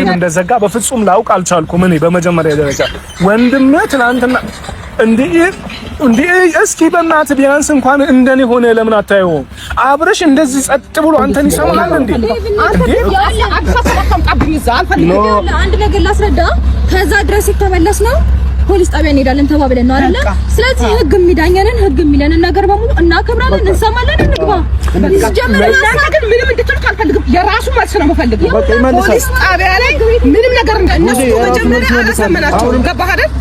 እንደዘጋ በፍጹም ላውቅ አልቻልኩም። እኔ በመጀመሪያ ደረጃ ወንድሜ ትናንትና እንዴ እስኪ በእናትህ ቢያንስ እንኳን እንደኔ ሆነ ለምን አታየውም? አብረሽ እንደዚህ ጸጥ ብሎ አንተን ይሰማል እንዴ? አንድ ነገር ላስረዳ። ከዛ ድረስ የተመለስ ነው ፖሊስ ጣቢያ እንሄዳለን ተባብለን ነው አይደል? ስለዚህ ህግ የሚዳኘንን ህግ የሚለንን ነገር በሙሉ እናከብራለን፣ እንሰማለን፣ እንግባ። ግን ምንም እንድትልክ አልፈልግም። የራሱ መልስ ነው የምፈልገው። ፖሊስ ጣቢያ ላይ ምንም ነገር እነሱ መጀመሪያ አላሰመናቸው። ገባህ አይደል?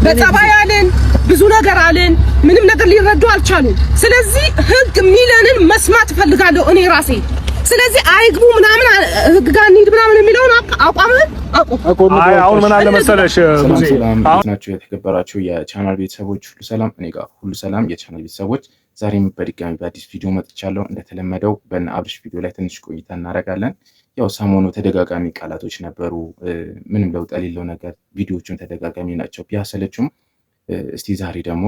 በጸባይ አለን ብዙ ነገር አለን፣ ምንም ነገር ሊረዱ አልቻሉም። ስለዚህ ህግ የሚለንን መስማት እፈልጋለሁ እኔ ራሴ። ስለዚህ አይግቡ ምናምን ህግ ጋር እንሂድ ምናምን የሚለውን አቋም አሁን ምን አለ መሰለሽ ናችሁ የተከበራችሁ የቻናል ቤተሰቦች ሁሉ ሰላም፣ እኔ ጋር ሁሉ ሰላም። የቻናል ቤተሰቦች ዛሬም በድጋሚ በአዲስ ቪዲዮ መጥቻለሁ። እንደተለመደው በእነ አብርሽ ቪዲዮ ላይ ትንሽ ቆይታ እናደርጋለን። ያው ሰሞኑ ተደጋጋሚ ቃላቶች ነበሩ፣ ምንም ለውጥ የሌለው ነገር፣ ቪዲዮዎቹን ተደጋጋሚ ናቸው ቢያሰለችም፣ እስቲ ዛሬ ደግሞ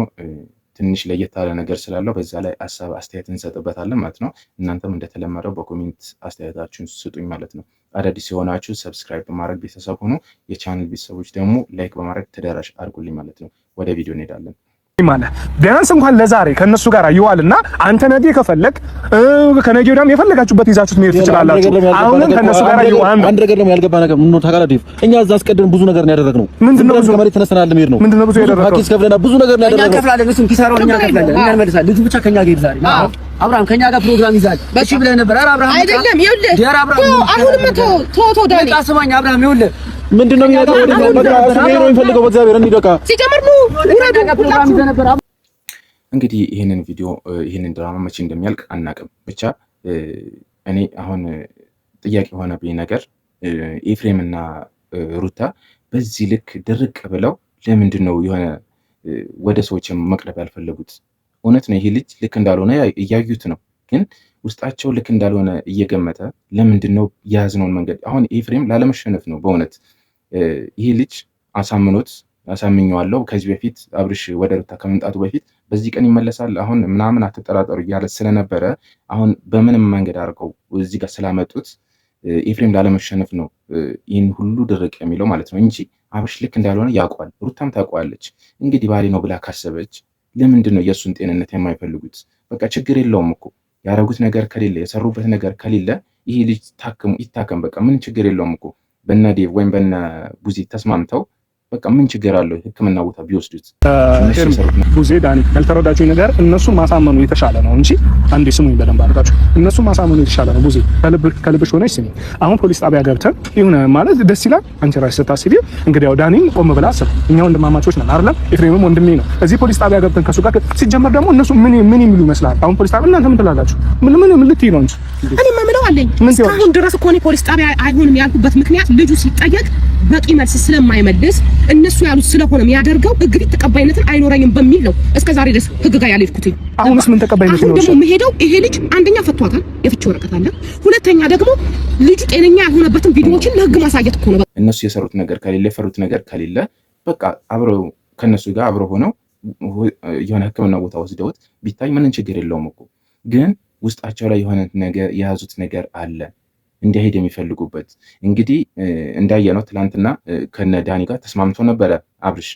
ትንሽ ለየት ያለ ነገር ስላለው በዛ ላይ ሀሳብ አስተያየት እንሰጥበታለን ማለት ነው። እናንተም እንደተለመደው በኮሜንት አስተያየታችሁን ስጡኝ ማለት ነው። አዳዲስ የሆናችሁ ሰብስክራይብ በማድረግ ቤተሰብ ሆኑ። የቻናል ቤተሰቦች ደግሞ ላይክ በማድረግ ተደራሽ አድርጉልኝ ማለት ነው። ወደ ቪዲዮ እንሄዳለን። ማለት ቢያንስ እንኳን ለዛሬ ከነሱ ጋር ይዋልና አንተ ነገ ከፈለክ ከነገ ወዲያም የፈለጋችሁበት ይዛችሁት መሄድ ትችላላችሁ። አሁን ከነሱ ጋር ይዋል አንድ ነገር ደግሞ ያልገባ ነገር ምን ነው ታውቃለህ? እኛ እዛ አስቀድመን ብዙ ነገር ነው ያደረግነው። ምንድነው ብዙ ከመሬት ተነስተናል ለመሄድ ነው። ምንድነው ብዙ ያደረግነው? ፓኬጅ ከፍለና ብዙ ነገር ነው ያደረግነው። እኛ ከፍላለን፣ እሱም ኪሳራውን እኛ ከፍላለን፣ እኛ እንመልሳለን። ልጁ ብቻ ከኛ ጋር ይዛል። አብርሃም ከኛ ጋር ፕሮግራም ይዛል። እሺ ብለህ ነበር። ኧረ አብርሃም አይደለም፣ ይኸውልህ ዲያር አብርሃም አሁንም ተው ዳኒ ታስማኝ አብርሃም ይኸውልህ ምንድነው የሚያደርገው? በቃ እሱ ነው የሚፈልገው። በእግዚአብሔር እንዲደቃ ሲጀምር ነው ወራደ ፕሮግራም ይዘህ ነበር። እንግዲህ ይሄንን ቪዲዮ ይሄንን ድራማ መቼ እንደሚያልቅ አናውቅም። ብቻ እኔ አሁን ጥያቄ የሆነብኝ ነገር ኤፍሬም እና ሩታ በዚህ ልክ ድርቅ ብለው ለምንድን ነው የሆነ ወደ ሰዎችም መቅረብ ያልፈለጉት? እውነት ነው ይሄ ልጅ ልክ እንዳልሆነ እያዩት ነው፣ ግን ውስጣቸው ልክ እንዳልሆነ እየገመተ ለምንድን ነው የያዝነውን መንገድ? አሁን ኤፍሬም ላለመሸነፍ ነው በእውነት ይሄ ልጅ አሳምኘዋለሁ ከዚህ በፊት አብርሽ ወደ ሩታ ከመምጣቱ በፊት በዚህ ቀን ይመለሳል አሁን ምናምን አትጠራጠሩ እያለ ስለነበረ አሁን በምንም መንገድ አድርገው እዚህ ጋር ስላመጡት ኤፍሬም ላለመሸነፍ ነው ይህን ሁሉ ድርቅ የሚለው ማለት ነው እንጂ አብርሽ ልክ እንዳልሆነ ያውቋል። ሩታም ታውቋለች። እንግዲህ ባሌ ነው ብላ ካሰበች ለምንድን ነው የእሱን ጤንነት የማይፈልጉት? በቃ ችግር የለውም እኮ ያደረጉት ነገር ከሌለ የሰሩበት ነገር ከሌለ ይሄ ልጅ ይታከም፣ በቃ ምን ችግር የለውም እኮ በነ ዴቭ ወይም በነ ቡዚ ተስማምተው በቃ ምን ችግር አለው ህክምና ቦታ ቢወስዱት? ቡዜ ዳኒ ያልተረዳችሁኝ ነገር እነሱን ማሳመኑ የተሻለ ነው እንጂ አንዴ ስሙኝ በደንብ አድርጋችሁ፣ እነሱን ማሳመኑ የተሻለ ነው። ቡዜ ከልብሽ ሆነሽ ስሚ። አሁን ፖሊስ ጣቢያ ገብተን ይሁን ማለት ደስ ይላል። አንቺ ራስሽ ስታስቢ እንግዲህ ያው ዳኒም ቆም ብላ አስብ። እኛ ወንድማማቾች ነን አይደለም? ኤፍሬምም ወንድሜ ነው። እዚህ ፖሊስ ጣቢያ ገብተን ከሱ ጋር ሲጀመር ደግሞ እነሱ ምን የሚሉ ይመስላል? አሁን ፖሊስ ጣቢያ እናንተ ምን ትላላችሁ? ምን ልትይ ነው እንጂ እኔ ማምለው አለኝ። አሁን ድረስ እኮ እኔ ፖሊስ ጣቢያ አይሆንም ያልኩበት ምክንያት ልጁ ሲጠየቅ በቂ መልስ ስለማይመልስ እነሱ ያሉት ስለሆነ የሚያደርገው እንግዲህ ተቀባይነትን አይኖረኝም በሚል ነው እስከዛሬ ድረስ ህግ ጋር ያልሄድኩት። አሁንስ ምን ተቀባይነት ነው? ደግሞ መሄደው ይሄ ልጅ አንደኛ ፈቷታል፣ የፍቺ ወረቀት አለ። ሁለተኛ ደግሞ ልጁ ጤነኛ ያልሆነበትን ቪዲዮዎችን ለህግ ማሳየት እኮ ነው። እነሱ የሰሩት ነገር ከሌለ የፈሩት ነገር ከሌለ በቃ አብረው ከነሱ ጋር አብረው ሆነው የሆነ ህክምና ቦታ ወስደውት ቢታይ ምንም ችግር የለውም እኮ። ግን ውስጣቸው ላይ የሆነ ነገር የያዙት ነገር አለ እንዲሄድ የሚፈልጉበት። እንግዲህ እንዳየነው ትላንትና ከነ ዳኒ ጋር ተስማምቶ ነበረ አብርሽ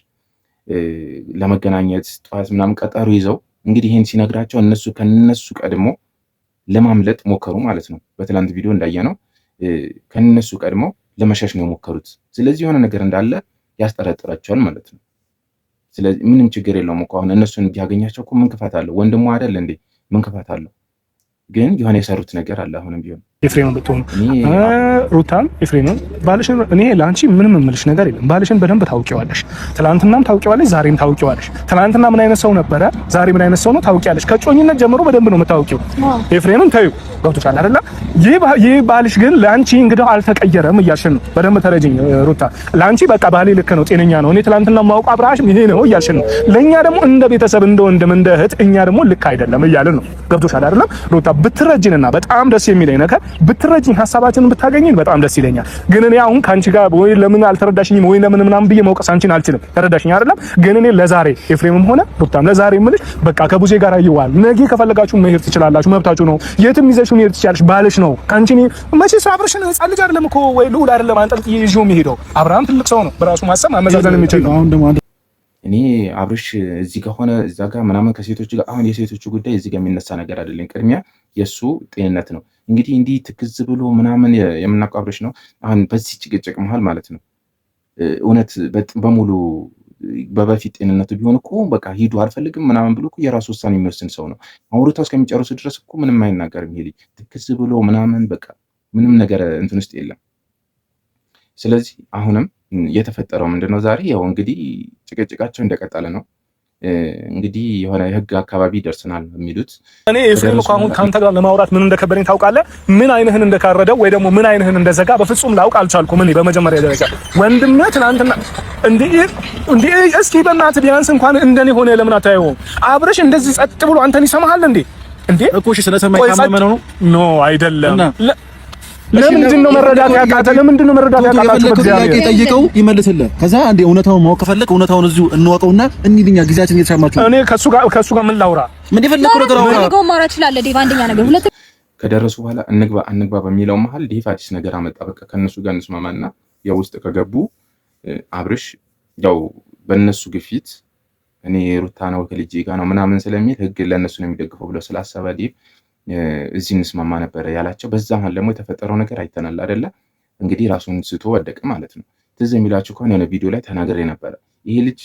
ለመገናኘት ጠዋት ምናምን ቀጠሩ ይዘው። እንግዲህ ይሄን ሲነግራቸው እነሱ ከነሱ ቀድሞ ለማምለጥ ሞከሩ ማለት ነው። በትላንት ቪዲዮ እንዳየነው ከነሱ ቀድሞ ለመሸሽ ነው የሞከሩት። ስለዚህ የሆነ ነገር እንዳለ ያስጠረጥራቸዋል ማለት ነው። ስለዚህ ምንም ችግር የለውም እኮ አሁን እነሱን ቢያገኛቸው እኮ ምን ክፋት አለው? ወንድሙ አይደል እንዴ? ምን ክፋት አለው? ግን የሆነ የሰሩት ነገር አለ። አሁንም ቢሆን ኤፍሬም ብትሆኑ ሩታም ኤፍሬምም ባልሽን እኔ ለአንቺ ምንም የምልሽ ነገር የለም። ባልሽን በደንብ ታውቂዋለሽ። ትናንትናም ታውቂዋለሽ፣ ዛሬም ታውቂዋለሽ። ትናንትና ምን አይነት ሰው ነበረ፣ ዛሬ ምን አይነት ሰው ነው ታውቂያለሽ። ከጮኝነት ጀምሮ በደንብ ነው የምታውቂው። ኤፍሬምን ተይው፣ ገብቶሻል አይደለ? ይህ ባልሽ ግን ለአንቺ እንግዲህ አልተቀየረም እያልሽን ነው። በደንብ ተረጅኝ ሩታ። ለአንቺ በቃ ባሌ ልክ ነው፣ ጤነኛ ነው። እኔ ትናንትና ማውቀው አብርሃም ይሄ ነው እያልሽን ነው። ለእኛ ደግሞ እንደ ቤተሰብ እንደ ወንድም እንደ እህት እኛ ደግሞ ልክ አይደለም እያልን ነው። ገብቶሻል አይደለም ሩታ? ብትረጅንና በጣም ደስ የሚለኝ ነገር ብትረጂኝ ሀሳባችንን ብታገኝን በጣም ደስ ይለኛል። ግን እኔ አሁን ካንቺ ጋር ወይ ለምን አልተረዳሽኝም ወይ ለምን ምናምን ብዬ መውቀስ አንቺን አልችልም። ተረዳሽኝ አይደለም? ግን እኔ ለዛሬ ኤፍሬምም ሆነ ሩታም ለዛሬ የምልሽ በቃ ከቡዜ ጋር ይዋል። ነገ ከፈለጋችሁ መሄድ ትችላላችሁ፣ መብታችሁ ነው። የትም ይዘሽው መሄድ ትችያለሽ፣ ባልሽ ነው። ካንቺ መቼስ አብርሽን ህፃን ልጅ አይደለም እኮ ወይ ልዑል አይደለም አንጠልጥዬ ይዤው የሚሄደው። አብርሃም ትልቅ ሰው ነው፣ በራሱ ማሰብ ማመዛዘን የሚችል ነው። እኔ አብርሽ እዚህ ከሆነ እዛ ጋር ምናምን ከሴቶች ጋር አሁን የሴቶቹ ጉዳይ እዚህ ጋር የሚነሳ ነገር አይደለም። ቅድሚያ የሱ ጤንነት ነው። እንግዲህ እንዲህ ትክዝ ብሎ ምናምን የምናውቀው አብርሽ ነው። አሁን በዚህ ጭቅጭቅ መሀል ማለት ነው እውነት በሙሉ በበፊት ጤንነቱ ቢሆን እኮ በቃ ሂዱ አልፈልግም ምናምን ብሎ እኮ የራሱ ውሳኔ የሚወስን ሰው ነው። አውርታው እስከሚጨርሱ ድረስ እኮ ምንም አይናገርም። ይሄ ልጅ ትክዝ ብሎ ምናምን በቃ ምንም ነገር እንትን ውስጥ የለም። ስለዚህ አሁንም የተፈጠረው ምንድነው? ዛሬ ያው እንግዲህ ጭቅጭቃቸው እንደቀጠለ ነው። እንግዲህ የሆነ የህግ አካባቢ ደርሰናል የሚሉት እኔ ኤፍሬም እኮ አሁን ካንተ ጋር ለማውራት ምን እንደከበደኝ ታውቃለህ? ምን አይንህን እንደካረደው ወይ ደግሞ ምን አይንህን እንደዘጋ በፍጹም ላውቅ አልቻልኩም። እኔ በመጀመሪያ ደረጃ ወንድምህ ትናንትና እንዴ እስኪ በእናትህ ቢያንስ እንኳን እንደኔ ሆነ ለምን አታየውም? አብረሽ እንደዚህ ጸጥ ብሎ አንተን ይሰማሃል እንዴ? እኮ እሺ ስለሰማኝ ታመመ ነው? ኖ አይደለም። ለምንድን ነው መረዳት ያቃተ? ለምንድን ነው መረዳት ያቃታችሁ? በእግዚአብሔር ጠይቀው ይመልስልህ። ከዛ አንዴ እውነታውን ማወቅ ከፈለክ እውነታውን እዚሁ እንወቀውና እንሂድኛ ጊዜያችን እየተሻማችሁ። እኔ ከሱ ጋር ምን ላውራ? ምን የፈለከው ነገር አውራ። ነው ማውራት ይችላል። ዴቭ አንደኛ ነገር ሁለት ከደረሱ በኋላ እንግባ በሚለው መሀል ዴቭ አዲስ ነገር አመጣ። በቃ ከነሱ ጋር እንስማማና ያው ውስጥ ከገቡ አብርሽ ያው በእነሱ ግፊት እኔ ሩታ ነው ከልጄ ጋር ነው ምናምን ስለሚል ህግ ለእነሱ ነው የሚደግፈው ብሎ ስላሰበ ዴቭ እዚህ እንስማማ ነበር ያላቸው። በዛ መሀል ደግሞ የተፈጠረው ነገር አይተናል አይደለ? እንግዲህ ራሱን ስቶ ወደቀ ማለት ነው። ትዝ የሚላችሁ ከሆነ የሆነ ቪዲዮ ላይ ተናግሬ ነበረ። ይሄ ልጅ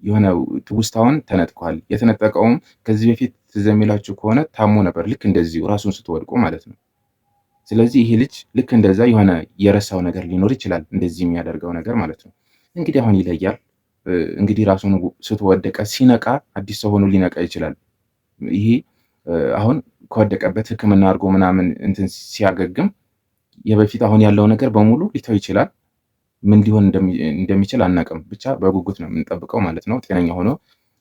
የሆነ ትውስታውን ተነጥቋል። የተነጠቀውም ከዚህ በፊት ትዝ የሚላችሁ ከሆነ ታሞ ነበር፣ ልክ እንደዚሁ ራሱን ስቶ ወድቆ ማለት ነው። ስለዚህ ይሄ ልጅ ልክ እንደዛ የሆነ የረሳው ነገር ሊኖር ይችላል፣ እንደዚህ የሚያደርገው ነገር ማለት ነው። እንግዲህ አሁን ይለያል። እንግዲህ ራሱን ስቶ ወደቀ። ሲነቃ አዲስ ሰው ሆኖ ሊነቃ ይችላል። ይሄ አሁን ከወደቀበት ሕክምና አድርጎ ምናምን እንትን ሲያገግም የበፊት አሁን ያለው ነገር በሙሉ ሊተው ይችላል። ምን ሊሆን እንደሚችል አናውቅም። ብቻ በጉጉት ነው የምንጠብቀው ማለት ነው። ጤነኛ ሆኖ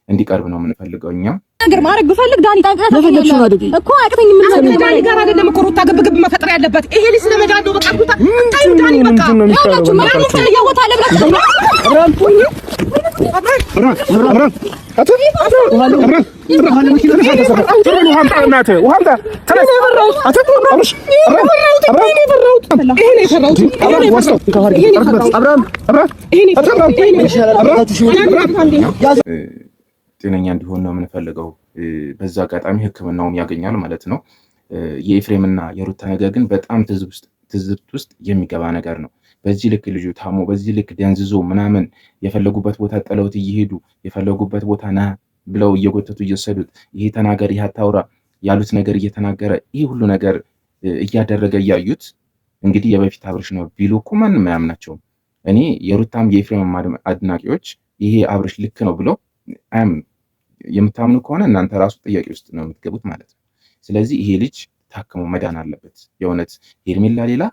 እንዲቀርብ ነው የምንፈልገው። እኛም ነገር ማድረግ ብፈልግ ዳኒ ታውቃለህ እኮ አቅተኝ ምን ነው ዳኒ ጋር አይደለም እኮ ሩታ ግብግብ መፈጠር ያለበት ይሄ ልጅ ስለመዳዶ በቃ ሩታ ታዩ ዳኒ በቃ ያላችሁ ማለት ነው ያወጣለ ጤነኛ እንዲሆን ነው የምንፈልገው። በዛ አጋጣሚ ሕክምናውም ያገኛል ማለት ነው። የኤፍሬምና የሩታ ነገር ግን በጣም ትዝብት ውስጥ የሚገባ ነገር ነው። በዚህ ልክ ልጁ ታሞ በዚህ ልክ ደንዝዞ ምናምን የፈለጉበት ቦታ ጥለውት እየሄዱ የፈለጉበት ቦታ ና ብለው እየጎተቱ እየወሰዱት ይሄ ተናገር ይሄ አታውራ ያሉት ነገር እየተናገረ ይህ ሁሉ ነገር እያደረገ እያዩት እንግዲህ የበፊት አብርሽ ነው ቢሉ እኮ ማንም አያምናቸውም። እኔ የሩታም የኤፍሬም አድናቂዎች ይሄ አብርሽ ልክ ነው ብለው የምታምኑ ከሆነ እናንተ ራሱ ጥያቄ ውስጥ ነው የምትገቡት ማለት ነው። ስለዚህ ይሄ ልጅ ታክሞ መዳን አለበት። የእውነት ሄርሜላ ሌላ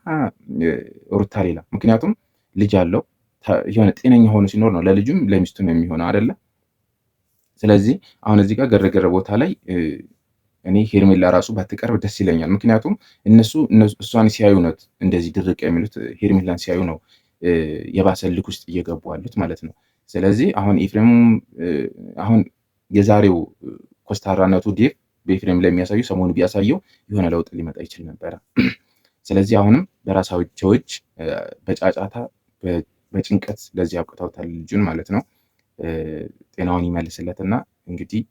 ሩታ ሌላ። ምክንያቱም ልጅ አለው የሆነ ጤነኛ ሆኖ ሲኖር ነው ለልጁም ለሚስቱም የሚሆነው አይደለ? ስለዚህ አሁን እዚህ ጋር ገረገረ ቦታ ላይ እኔ ሄርሜላ ራሱ ባትቀርብ ደስ ይለኛል። ምክንያቱም እሷን ሲያዩ ነው እንደዚህ ድርቅ የሚሉት፣ ሄርሜላን ሲያዩ ነው የባሰ ልክ ውስጥ እየገቡ አሉት ማለት ነው። ስለዚህ አሁን ኤፍሬም አሁን የዛሬው ኮስታራነቱ ዴቭ በኤፍሬም ላይ የሚያሳየው ሰሞኑ ቢያሳየው የሆነ ለውጥ ሊመጣ ይችል ነበረ። ስለዚህ አሁንም በራሳቸው እጅ በጫጫታ በጭንቀት ለዚህ አብቅተውታል ልጁን ማለት ነው። ጤናውን ይመልስለትና እንግዲህ